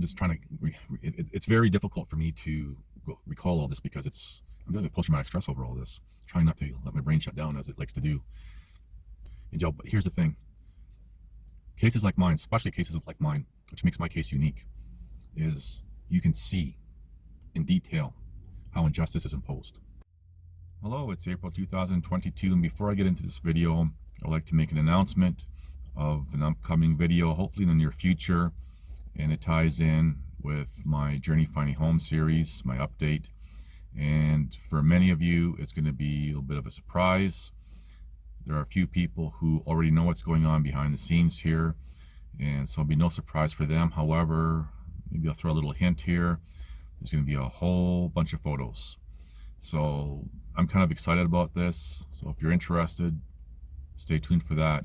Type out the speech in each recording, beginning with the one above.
just trying to, it's very difficult for me to recall all this because I'm dealing with post-traumatic stress over all this, trying not to let my brain shut down as it likes to do. And Joe, but here's the thing. Cases like mine, especially cases like mine, which makes my case unique, is you can see in detail how injustice is imposed. Hello, it's April 2022, and before I get into this video, I'd like to make an announcement of an upcoming video, hopefully in the near future, and it ties in with my Journey Finding Home series, my update. And for many of you, it's going to be a little bit of a surprise. There are a few people who already know what's going on behind the scenes here, and so it'll be no surprise for them. However, maybe I'll throw a little hint here. There's going to be a whole bunch of photos. So I'm kind of excited about this. So if you're interested, stay tuned for that.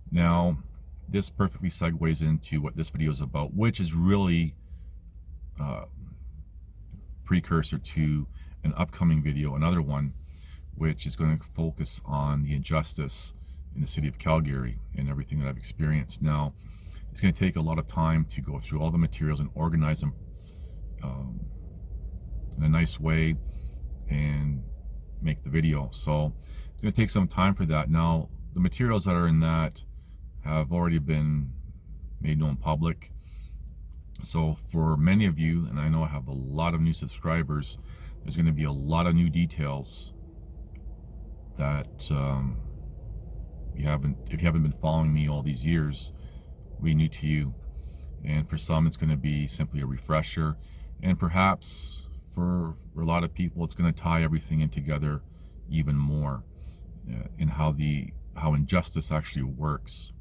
Now, this perfectly segues into what this video is about, which is really precursor to an upcoming video, another one, which is going to focus on the injustice in the city of Calgary and everything that I've experienced. Now, it's going to take a lot of time to go through all the materials and organize them in a nice way and make the video. So it's going to take some time for that. Now, the materials that are in that have already been made known public. So for many of you, and I know I have a lot of new subscribers, there's going to be a lot of new details that if you haven't been following me all these years, will be new to you. And for some, it's going to be simply a refresher, and perhaps for a lot of people, it's going to tie everything in together even more in how injustice actually works.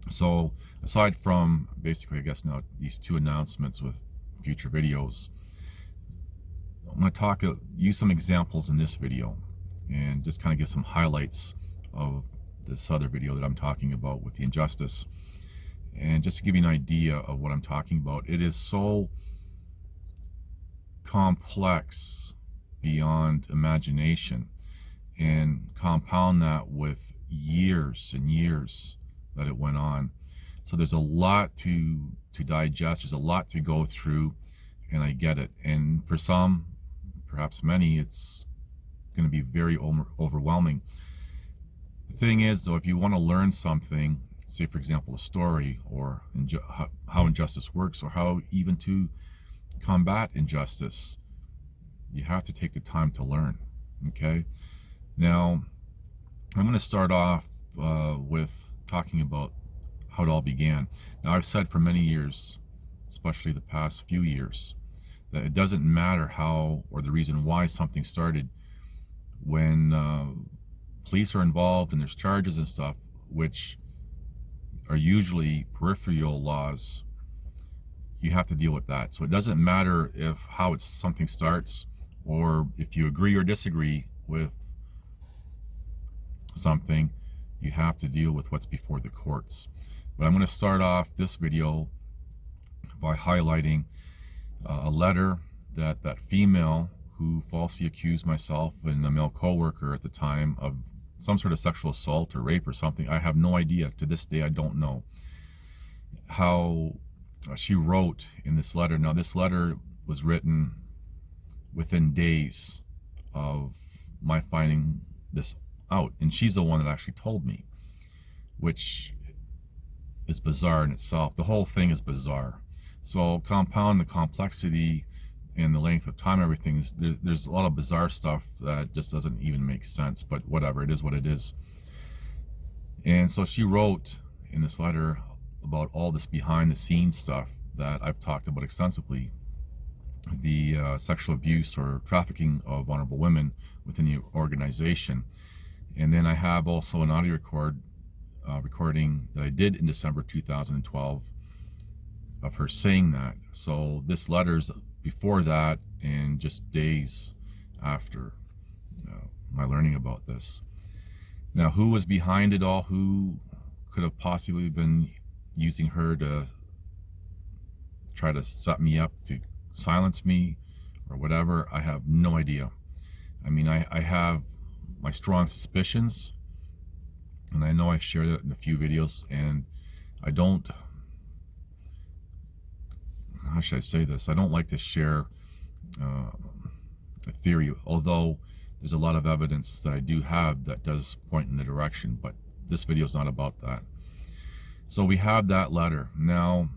So aside from basically, I guess now these two announcements with future videos, I'm going to use some examples in this video and just kind of give some highlights of this other video that I'm talking about with the injustice. And just to give you an idea of what I'm talking about, it is so complex beyond imagination, and compound that with years and years that it went on. So there's a lot to digest, there's a lot to go through, and I get it. And for some, perhaps many, it's going to be very overwhelming. The thing is, though, if you want to learn something, say for example a story, or how injustice works, or how even to combat injustice, you have to take the time to learn. Okay, now I'm going to start off with talking about how it all began. Now, I've said for many years, especially the past few years, that it doesn't matter how or the reason why something started. When police are involved and there's charges and stuff, which are usually peripheral laws, you have to deal with that. So it doesn't matter how something starts, or if you agree or disagree with something, you have to deal with what's before the courts. But I'm going to start off this video by highlighting a letter that female who falsely accused myself and a male co-worker at the time of some sort of sexual assault or rape or something. I have no idea. To this day, I don't know how she wrote in this letter. Now, this letter was written within days of my finding this out, and she's the one that actually told me, which is bizarre in itself. The whole thing is bizarre. So compound the complexity and the length of time, everything, there's a lot of bizarre stuff that just doesn't even make sense, but whatever, it is what it is. And so she wrote in this letter about all this behind the scenes stuff that I've talked about extensively, the sexual abuse or trafficking of vulnerable women within the organization. And then I have also an audio recording that I did in December 2012 of her saying that. So this letter's before that and just days after my learning about this. Now, who was behind it all? Who could have possibly been using her to try to set me up, to silence me or whatever? I have no idea. I mean, I have my strong suspicions, and I know I've shared it in a few videos, and I don't should I say this? I don't like to share a theory, although there's a lot of evidence that I do have that does point in the direction, but this video is not about that. So we have that letter. Now,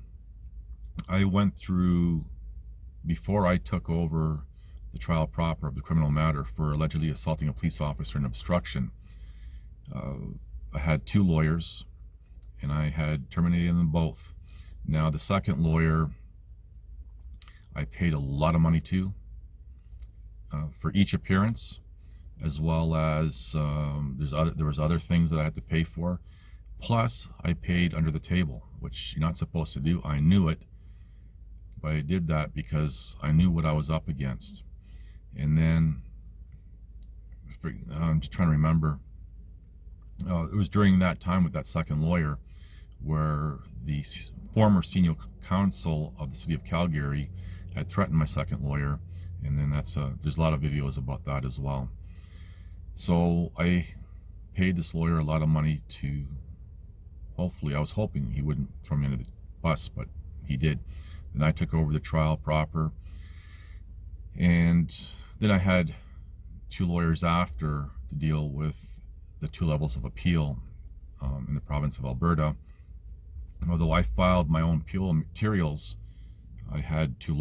I went through, before I took over the trial proper of the criminal matter for allegedly assaulting a police officer and obstruction, I had 2 lawyers, and I had terminated them both. Now, the second lawyer, I paid a lot of money to for each appearance, as well as there was other things that I had to pay for. Plus, I paid under the table, which you're not supposed to do. I knew it, but I did that because I knew what I was up against. And then, I'm just trying to remember, it was during that time with that second lawyer where the former senior counsel of the city of Calgary had threatened my second lawyer, and then there's a lot of videos about that as well. So I paid this lawyer a lot of money to, hopefully, I was hoping he wouldn't throw me under the bus, but he did. Then I took over the trial proper, and then I had 2 lawyers after to deal with the 2 levels of appeal in the province of Alberta. Although I filed my own appeal materials, I had 2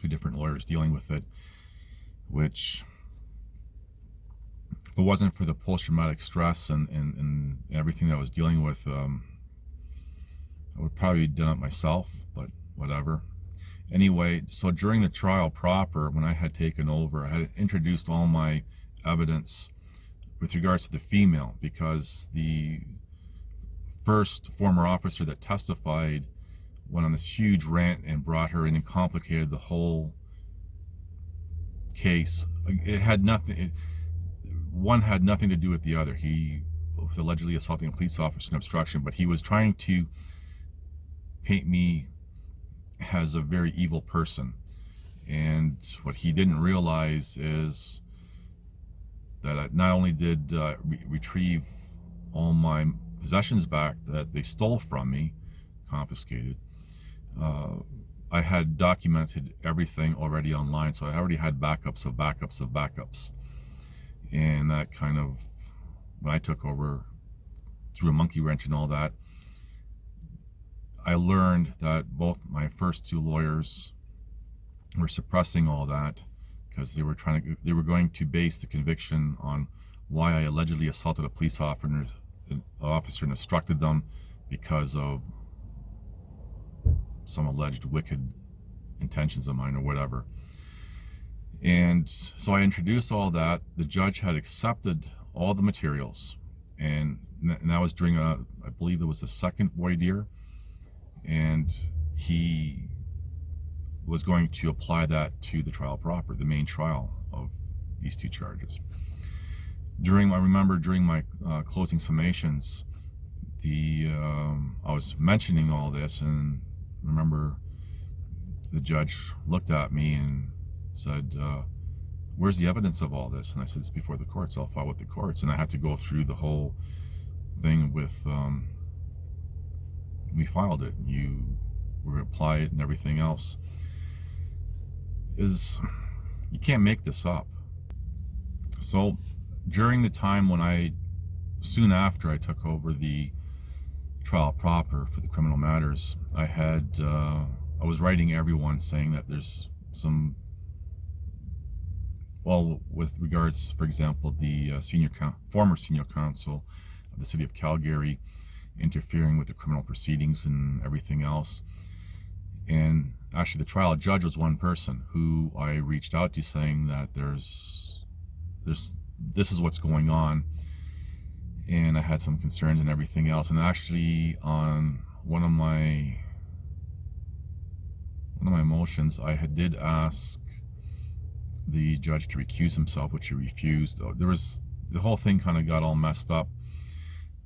different lawyers dealing with it, which, if it wasn't for the post-traumatic stress and everything that I was dealing with, I would probably have done it myself, but whatever. Anyway, so during the trial proper, when I had taken over, I had introduced all my evidence with regards to the female, because the first former officer that testified went on this huge rant and brought her in and complicated the whole case. It had nothing, one had nothing to do with the other. He was allegedly assaulting a police officer in obstruction, but he was trying to paint me as a very evil person. And what he didn't realize is that I not only did retrieve all my possessions back that they stole from me, confiscated, I had documented everything already online, so I already had backups of backups of backups. And that kind of, when I took over, through a monkey wrench and all that, I learned that both my first 2 lawyers were suppressing all that because they were going to base the conviction on why I allegedly assaulted a police officer and obstructed them because of some alleged wicked intentions of mine or whatever. And so I introduced all that. The judge had accepted all the materials, and that was during I believe it was the second voir dire, and he was going to apply that to the trial proper, the main trial of these 2 charges. I remember during my closing summations, I was mentioning all this, and remember the judge looked at me and said, where's the evidence of all this? And I said, it's before the courts, I'll file with the courts. And I had to go through the whole thing with, we filed it, you reply it and everything else. You can't make this up. So during the time when soon after I took over the trial proper for the criminal matters, I was writing everyone saying that there's some, well, with regards, for example, the former senior counsel of the city of Calgary interfering with the criminal proceedings and everything else. And actually the trial judge was one person who I reached out to saying that this is what's going on, and I had some concerns and everything else. And actually on one of my motions, I did ask the judge to recuse himself, which he refused. The whole thing kind of got all messed up,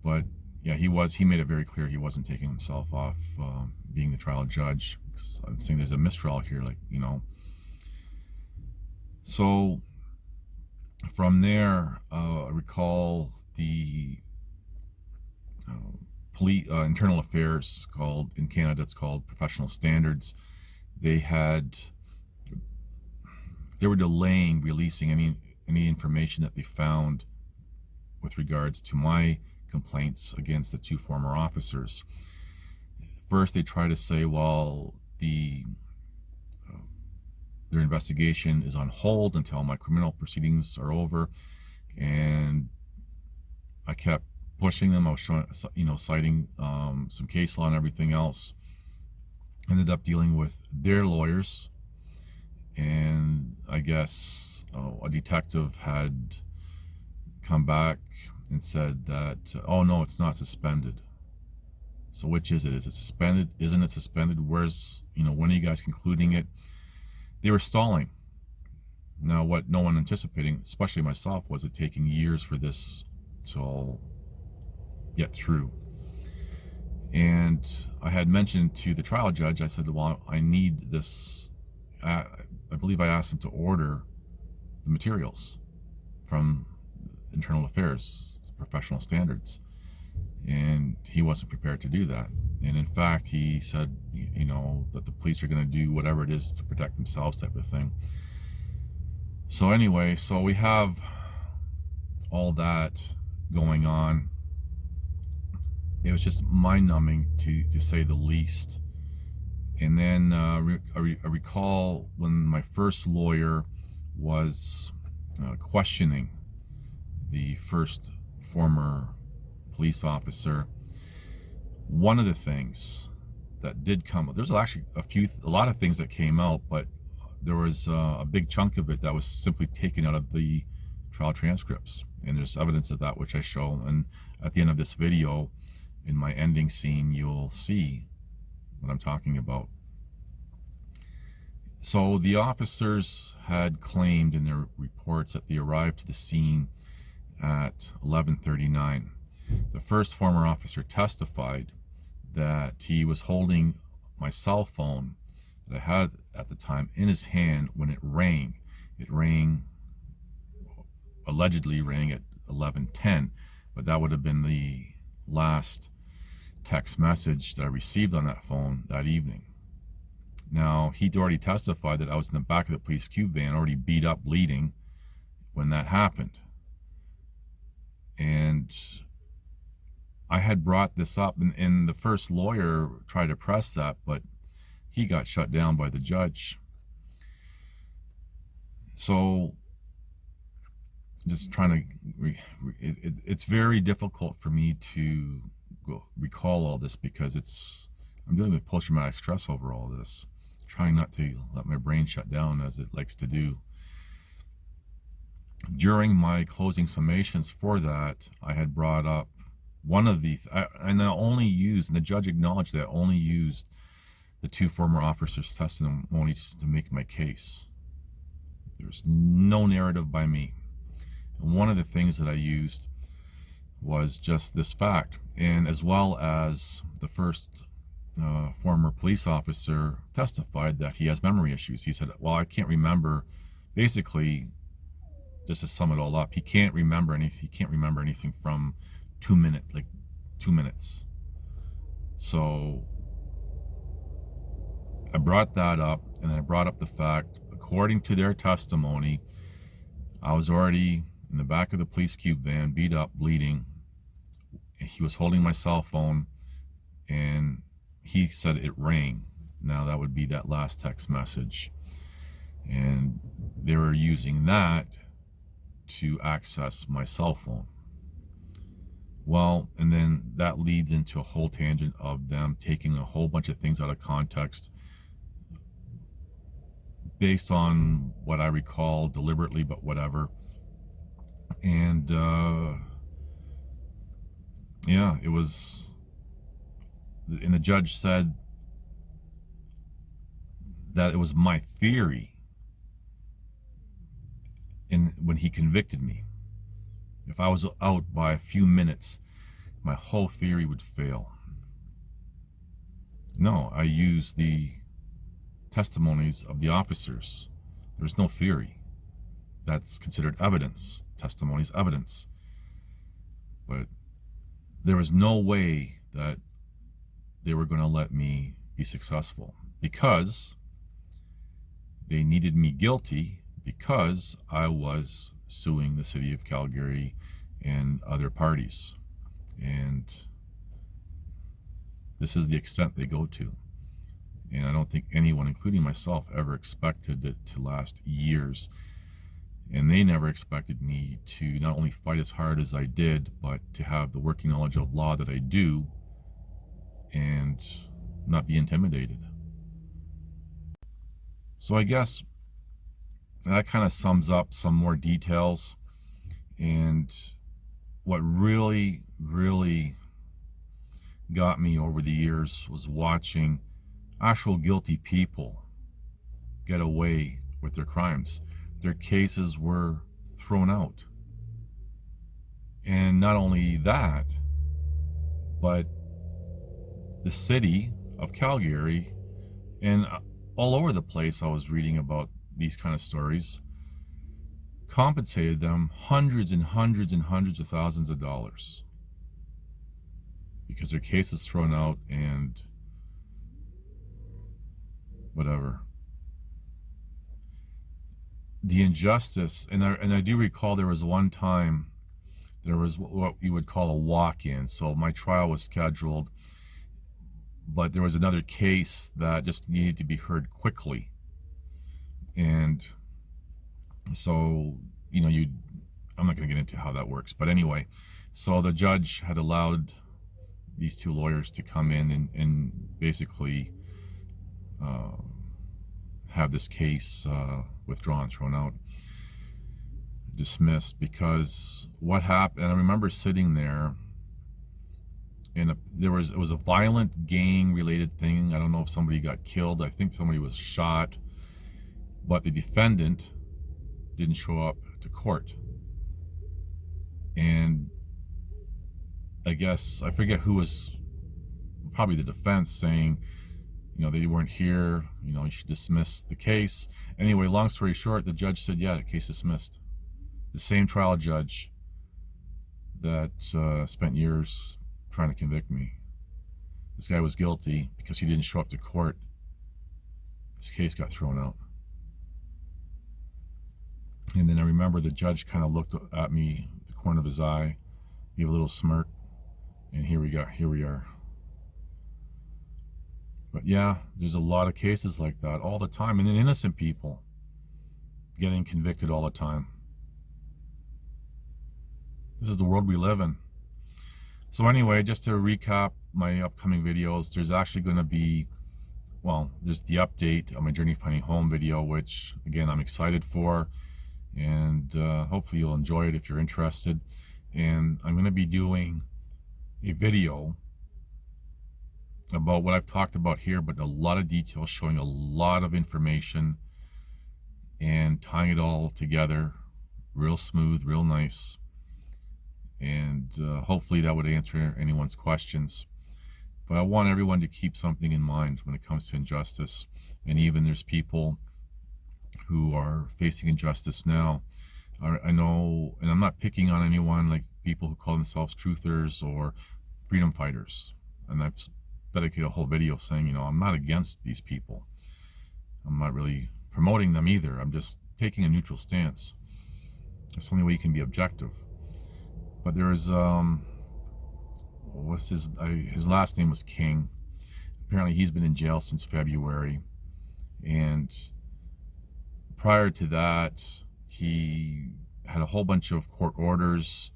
but yeah, he made it very clear he wasn't taking himself off being the trial judge. I'm saying there's a mistrial here, so from there, I recall the internal affairs, called in Canada, it's called professional standards. They were delaying releasing any information that they found with regards to my complaints against the two former officers. First, they try to say, well, their investigation is on hold until my criminal proceedings are over, and I kept pushing them. I was showing, citing some case law and everything else. Ended up dealing with their lawyers, and I guess a detective had come back and said that, oh no, it's not suspended. So which is it? Is it suspended? Isn't it suspended? Where's, when are you guys concluding it? They were stalling. Now, what no one anticipating, especially myself, was it taking years for this to all get through. And I had mentioned to the trial judge, I said, well, I need this. I believe I asked him to order the materials from internal affairs, professional standards, and he wasn't prepared to do that. And in fact, he said, that the police are going to do whatever it is to protect themselves, type of thing. So anyway, so we have all that going on. It was just mind-numbing to say the least. And then I recall when my first lawyer was questioning the first former police officer, one of the things that did come, there's actually a lot of things that came out, but there was a big chunk of it that was simply taken out of the trial transcripts, and there's evidence of that, which I show. And at the end of this video, in my ending scene, you'll see what I'm talking about. So the officers had claimed in their reports that they arrived to the scene at 11:39. The first former officer testified that he was holding my cell phone that I had at the time in his hand when it rang. It allegedly rang at 11:10, but that would have been the last text message that I received on that phone that evening. Now, he'd already testified that I was in the back of the police cube van, already beat up, bleeding, when that happened. And I had brought this up, and the first lawyer tried to press that, but he got shut down by the judge. So just trying to, it's very difficult for me to recall all this, because I'm dealing with post-traumatic stress over all this, trying not to let my brain shut down as it likes to do. During my closing summations for that, I had brought up one of the, and I only used, and the judge acknowledged that I only used the two former officers' testimonies to make my case. There's no narrative by me. And one of the things that I used was just this fact, and as well as the first former police officer testified that he has memory issues. He said, well, I can't remember, basically, just to sum it all up, he can't remember anything from 2 minutes. So I brought that up, and then I brought up the fact, according to their testimony, I was already in the back of the police cube van, beat up, bleeding. He was holding my cell phone, and he said it rang. Now that would be that last text message, and they were using that to access my cell phone. Well, and then that leads into a whole tangent of them taking a whole bunch of things out of context based on what I recall deliberately, but whatever. And yeah, it was, and the judge said that it was my theory when he convicted me. If I was out by a few minutes, my whole theory would fail. No, I used the testimonies of the officers. There's no theory. That's considered evidence. Testimony is evidence. But there was no way that they were going to let me be successful, because they needed me guilty, because I was suing the city of Calgary and other parties. And this is the extent they go to. And I don't think anyone, including myself, ever expected it to last years. And they never expected me to not only fight as hard as I did, but to have the working knowledge of law that I do and not be intimidated. So I guess that kind of sums up some more details. And what really, really got me over the years was watching actual guilty people get away with their crimes. Their cases were thrown out. And not only that, but the city of Calgary and all over the place I was reading about these kind of stories compensated them hundreds and hundreds and hundreds of thousands of dollars because their case was thrown out and whatever. The injustice, and I do recall there was one time there was what you would call a walk-in. So my trial was scheduled, but there was another case that just needed to be heard quickly. And so, you know, I'm not going to get into how that works, but anyway, so the judge had allowed these two lawyers to come in and basically have this case withdrawn, thrown out, dismissed, because what happened, and I remember sitting there, and it was a violent gang related thing. I don't know if somebody got killed. I think somebody was shot, but the defendant didn't show up to court. And I guess, I forget who was, probably the defense, saying, you know, they weren't here, you know, you should dismiss the case. Anyway, long story short, the judge said, yeah, the case dismissed. The same trial judge that spent years trying to convict me. This guy was guilty because he didn't show up to court. His case got thrown out. And then I remember the judge kind of looked at me at the corner of his eye, gave a little smirk, and here we are. But yeah, there's a lot of cases like that all the time, and then innocent people getting convicted all the time. This is the world we live in. So anyway, just to recap my upcoming videos, there's actually going to be, well, there's the update on my Journey Finding Home video, which again I'm excited for, and hopefully you'll enjoy it if you're interested. And I'm going to be doing a video about what I've talked about here, but a lot of details, showing a lot of information and tying it all together real smooth, real nice. And hopefully that would answer anyone's questions. But I want everyone to keep something in mind when it comes to injustice. And even there's people who are facing injustice now. I know, and I'm not picking on anyone, like people who call themselves truthers or freedom fighters. And I've dedicated a whole video saying, you know, I'm not against these people. I'm not really promoting them either. I'm just taking a neutral stance. That's the only way you can be objective. But there is, what's his last name was King. Apparently he's been in jail since February. And prior to that, he had a whole bunch of court orders,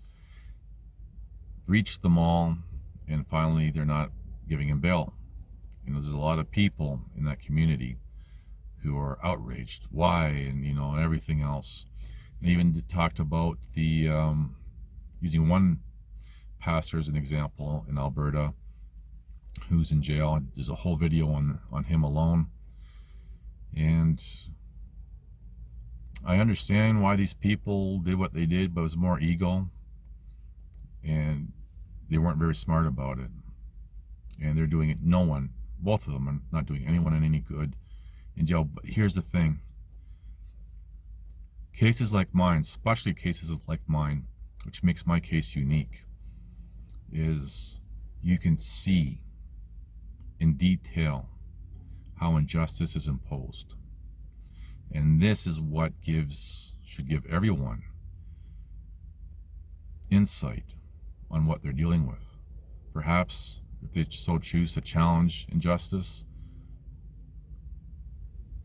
breached them all, and finally they're not giving him bail. You know, there's a lot of people in that community who are outraged. Why? And, you know, everything else. And even talked about the, using one pastor as an example in Alberta who's in jail. There's a whole video on him alone. And I understand why these people did what they did, but it was more ego. And they weren't very smart about it. And they're doing it, both of them are not doing anyone any good in jail. But here's the thing. Cases like mine, especially cases like mine, which makes my case unique, is you can see in detail how injustice is imposed. And this is what should give everyone insight on what they're dealing with. Perhaps if they so choose to challenge injustice,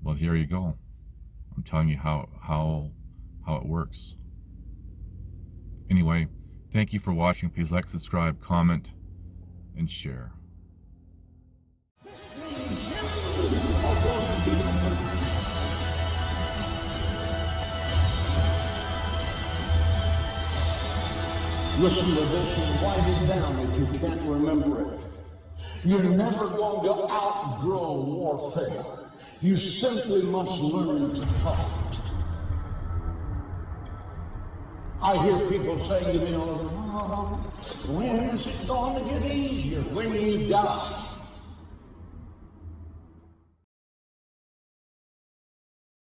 well, here you go. I'm telling you how it works. Anyway, thank you for watching. Please like, subscribe, comment, and share. Listen to this and write it down if you can't remember it. You're never going to outgrow warfare. You simply must learn to fight. I hear people say, when is it going to get easier? When you die.